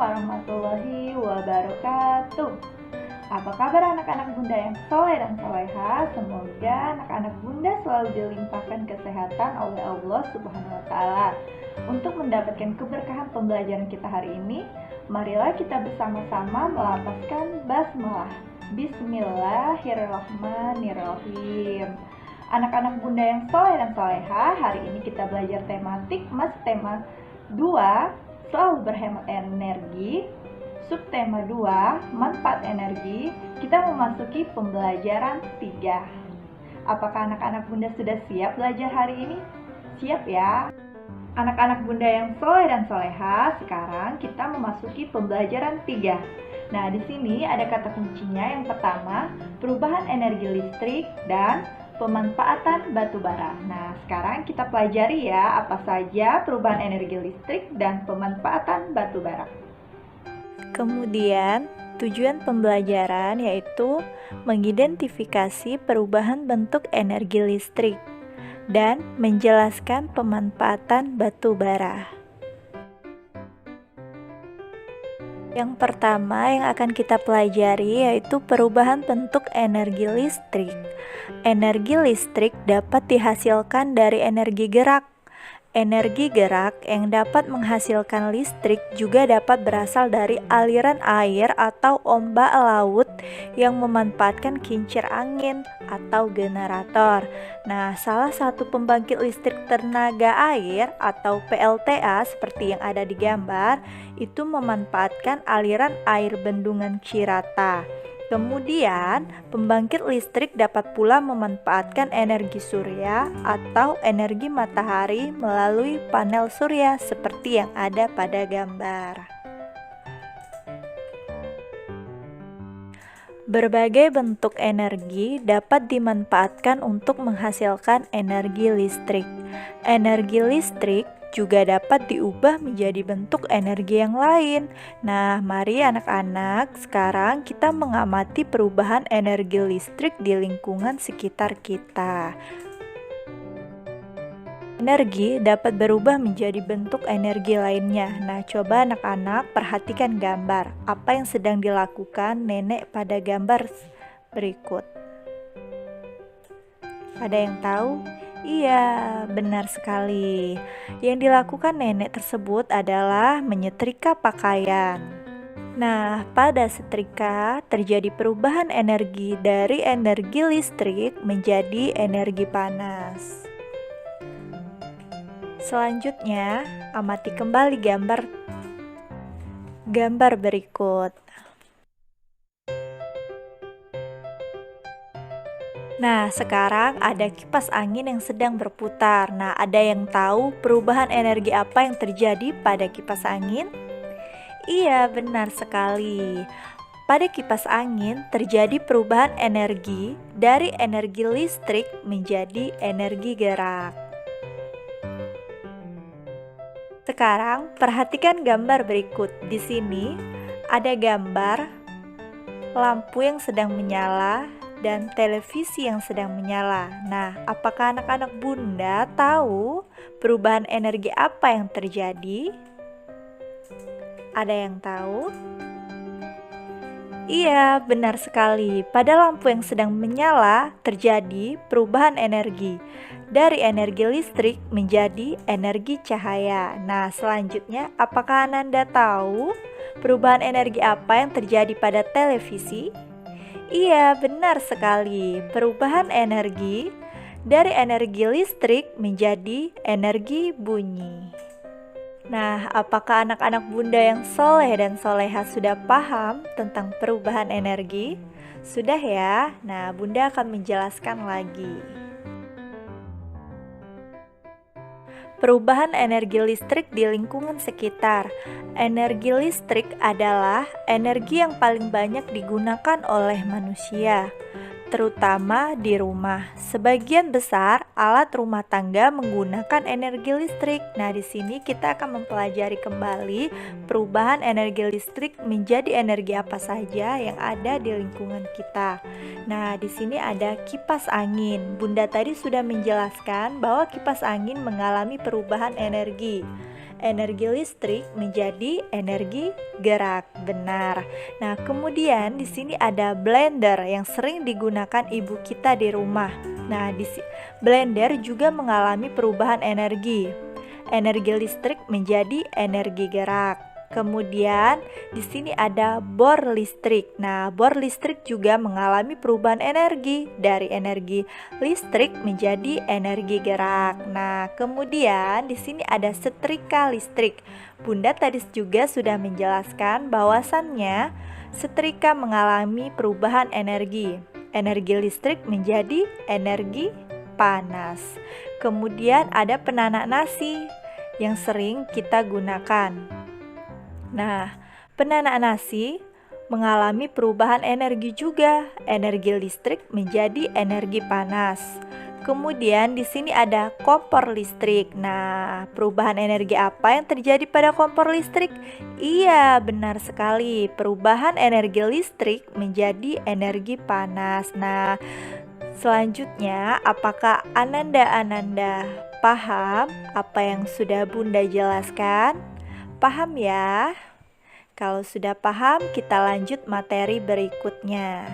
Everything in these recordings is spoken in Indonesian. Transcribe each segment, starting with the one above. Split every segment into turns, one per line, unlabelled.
warahmatullahi wabarakatuh. Apa kabar anak-anak bunda yang soleh dan soleha? Semoga anak-anak bunda selalu dilimpahkan kesehatan oleh Allah Subhanahu wa Ta'ala. Untuk mendapatkan keberkahan pembelajaran kita hari ini, marilah kita bersama-sama melafazkan basmalah. Bismillahirrahmanirrahim. Anak-anak bunda yang soleh dan soleha, hari ini kita belajar tematik tema 2, selalu berhemat energi. Subtema 2, manfaat energi. Kita memasuki pembelajaran 3. Apakah anak-anak bunda sudah siap belajar hari ini? Siap ya? Anak-anak bunda yang soleh dan soleha, sekarang kita memasuki pembelajaran 3. Nah, di sini ada kata kuncinya. Yang pertama, perubahan energi listrik dan pemanfaatan batu bara. Nah, sekarang kita pelajari ya apa saja perubahan energi listrik dan pemanfaatan batu bara.
Kemudian, tujuan pembelajaran yaitu mengidentifikasi perubahan bentuk energi listrik dan menjelaskan pemanfaatan batu bara. Yang pertama yang akan kita pelajari yaitu perubahan bentuk energi listrik. Energi listrik dapat dihasilkan dari energi gerak. Energi gerak yang dapat menghasilkan listrik juga dapat berasal dari aliran air atau ombak laut yang memanfaatkan kincir angin atau generator. Nah, salah satu pembangkit listrik tenaga air atau PLTA seperti yang ada di gambar itu memanfaatkan aliran air bendungan Cirata. Kemudian, pembangkit listrik dapat pula memanfaatkan energi surya atau energi matahari melalui panel surya seperti yang ada pada gambar. Berbagai bentuk energi dapat dimanfaatkan untuk menghasilkan energi listrik. Energi listrik juga dapat diubah menjadi bentuk energi yang lain. Nah, mari anak-anak, sekarang kita mengamati perubahan energi listrik di lingkungan sekitar kita. Energi dapat berubah menjadi bentuk energi lainnya. Nah, coba anak-anak perhatikan gambar. Apa yang sedang dilakukan nenek pada gambar berikut? Ada yang tahu? Iya, benar sekali. Yang dilakukan nenek tersebut adalah menyetrika pakaian. Nah, pada setrika terjadi perubahan energi dari energi listrik menjadi energi panas. Selanjutnya, amati kembali gambar berikut. Nah, sekarang ada kipas angin yang sedang berputar. Nah, ada yang tahu perubahan energi apa yang terjadi pada kipas angin? Iya, benar sekali. Pada kipas angin terjadi perubahan energi dari energi listrik menjadi energi gerak. Sekarang, perhatikan gambar berikut. Di sini ada gambar lampu yang sedang menyala dan televisi yang sedang menyala. Nah, apakah anak-anak bunda tahu perubahan energi apa yang terjadi? Ada yang tahu? Iya, benar sekali. Pada lampu yang sedang menyala terjadi perubahan energi dari energi listrik menjadi energi cahaya. Nah, selanjutnya apakah Ananda tahu perubahan energi apa yang terjadi pada televisi? Iya, benar sekali. Perubahan energi dari energi listrik menjadi energi bunyi. Nah, apakah anak-anak bunda yang soleh dan soleha sudah paham tentang perubahan energi? Sudah ya? Nah, bunda akan menjelaskan lagi. Perubahan energi listrik di lingkungan sekitar. Energi listrik adalah energi yang paling banyak digunakan oleh manusia, terutama di rumah. Sebagian besar alat rumah tangga menggunakan energi listrik. Nah, di sini kita akan mempelajari kembali perubahan energi listrik menjadi energi apa saja yang ada di lingkungan kita. Nah, di sini ada kipas angin. Bunda tadi sudah menjelaskan bahwa kipas angin mengalami perubahan energi. energi listrik menjadi energi gerak. Benar. Nah, kemudian di sini ada blender yang sering digunakan ibu kita di rumah. Nah, blender juga mengalami perubahan energi. Energi listrik menjadi energi gerak. Kemudian di sini ada bor listrik. Nah, bor listrik juga mengalami perubahan energi dari energi listrik menjadi energi gerak. Nah, kemudian di sini ada setrika listrik. Bunda tadi juga sudah menjelaskan bahwasannya setrika mengalami perubahan energi. Energi listrik menjadi energi panas. Kemudian ada penanak nasi yang sering kita gunakan. Nah, penanak nasi mengalami perubahan energi juga. Energi listrik menjadi energi panas. Kemudian di sini ada kompor listrik. Nah, perubahan energi apa yang terjadi pada kompor listrik? Iya, benar sekali. Perubahan energi listrik menjadi energi panas. Nah, selanjutnya, apakah Ananda paham apa yang sudah Bunda jelaskan? Paham ya? Kalau sudah paham, kita lanjut materi berikutnya.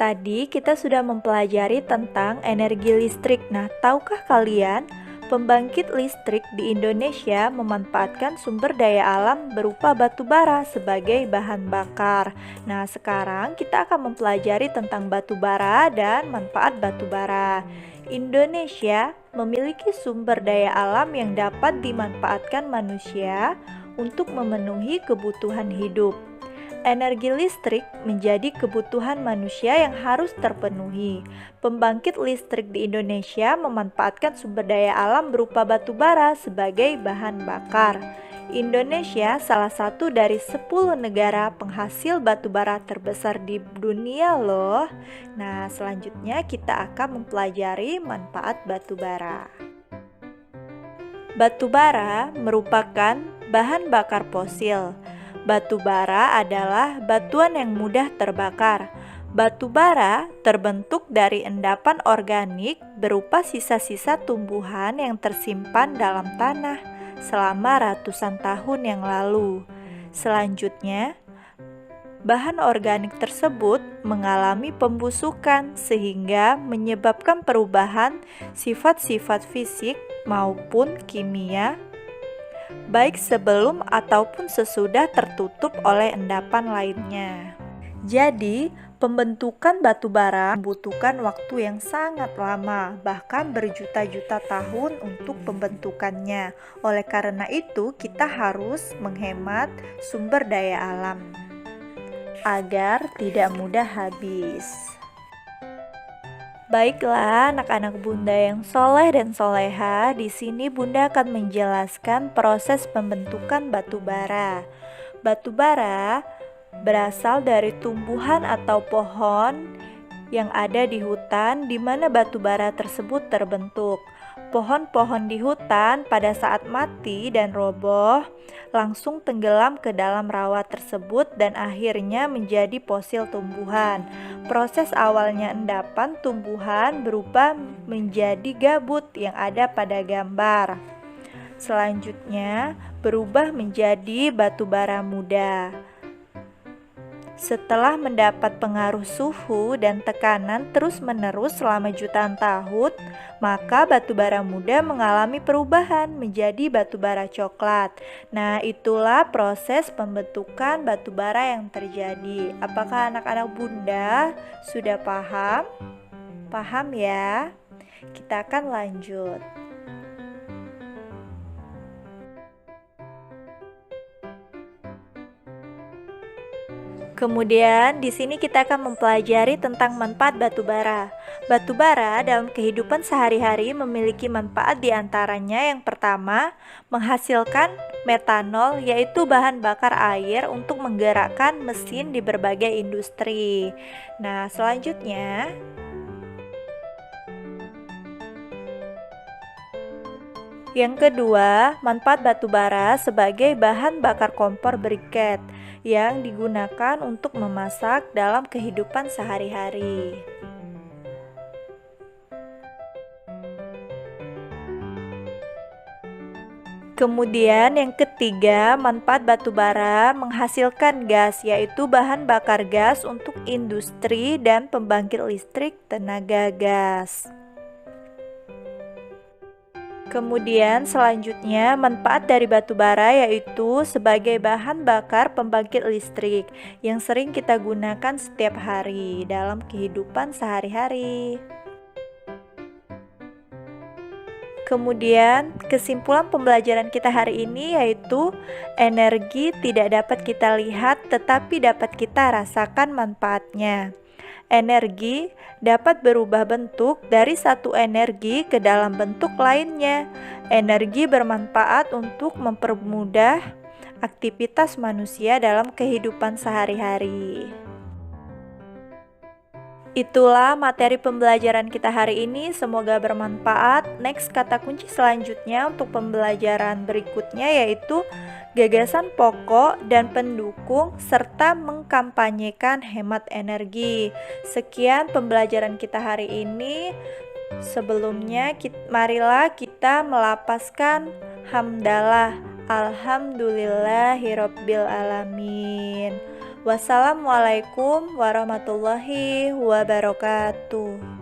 Tadi kita sudah mempelajari tentang energi listrik. Nah, tahukah kalian, pembangkit listrik di Indonesia memanfaatkan sumber daya alam berupa batu bara sebagai bahan bakar. Nah, sekarang kita akan mempelajari tentang batu bara dan manfaat batu bara. Indonesia memiliki sumber daya alam yang dapat dimanfaatkan manusia untuk memenuhi kebutuhan hidup. Energi listrik menjadi kebutuhan manusia yang harus terpenuhi. Pembangkit listrik di Indonesia memanfaatkan sumber daya alam berupa batu bara sebagai bahan bakar. Indonesia salah satu dari 10 negara penghasil batu bara terbesar di dunia loh. Nah, selanjutnya kita akan mempelajari manfaat batu bara. Batu bara merupakan bahan bakar fosil. Batu bara adalah batuan yang mudah terbakar. Batu bara terbentuk dari endapan organik berupa sisa-sisa tumbuhan yang tersimpan dalam tanah selama ratusan tahun yang lalu. Selanjutnya, bahan organik tersebut mengalami pembusukan sehingga menyebabkan perubahan sifat-sifat fisik maupun kimia, baik sebelum ataupun sesudah tertutup oleh endapan lainnya. Jadi, pembentukan batu bara membutuhkan waktu yang sangat lama, bahkan berjuta-juta tahun untuk pembentukannya. Oleh karena itu, kita harus menghemat sumber daya alam agar tidak mudah habis. Baiklah, anak-anak Bunda yang soleh dan soleha, di sini Bunda akan menjelaskan proses pembentukan batu bara. Batu bara berasal dari tumbuhan atau pohon yang ada di hutan di mana batu bara tersebut terbentuk. Pohon-pohon di hutan pada saat mati dan roboh langsung tenggelam ke dalam rawa tersebut dan akhirnya menjadi fosil tumbuhan. Proses awalnya endapan tumbuhan berubah menjadi gabut yang ada pada gambar. Selanjutnya berubah menjadi batu bara muda. Setelah mendapat pengaruh suhu dan tekanan terus-menerus selama jutaan tahun, maka batu bara muda mengalami perubahan menjadi batu bara coklat. Nah, itulah proses pembentukan batu bara yang terjadi. Apakah anak-anak Bunda sudah paham? Paham ya? Kita akan lanjut. Kemudian di sini kita akan mempelajari tentang manfaat batu bara. Batu bara dalam kehidupan sehari-hari memiliki manfaat diantaranya yang pertama, menghasilkan metanol yaitu bahan bakar air untuk menggerakkan mesin di berbagai industri. Nah, selanjutnya yang kedua, manfaat batu bara sebagai bahan bakar kompor briket yang digunakan untuk memasak dalam kehidupan sehari-hari. Kemudian yang ketiga, manfaat batu bara menghasilkan gas, yaitu bahan bakar gas untuk industri dan pembangkit listrik tenaga gas. Kemudian selanjutnya manfaat dari batu bara yaitu sebagai bahan bakar pembangkit listrik yang sering kita gunakan setiap hari dalam kehidupan sehari-hari. Kemudian, kesimpulan pembelajaran kita hari ini yaitu energi tidak dapat kita lihat tetapi dapat kita rasakan manfaatnya. Energi dapat berubah bentuk dari satu energi ke dalam bentuk lainnya. Energi bermanfaat untuk mempermudah aktivitas manusia dalam kehidupan sehari-hari. Itulah materi pembelajaran kita hari ini, semoga bermanfaat. Next, kata kunci selanjutnya untuk pembelajaran berikutnya yaitu gagasan pokok dan pendukung serta mengkampanyekan hemat energi. Sekian pembelajaran kita hari ini. Sebelumnya, marilah kita melapaskan hamdalah. Alhamdulillahirabbil alamin. Wassalamualaikum warahmatullahi wabarakatuh.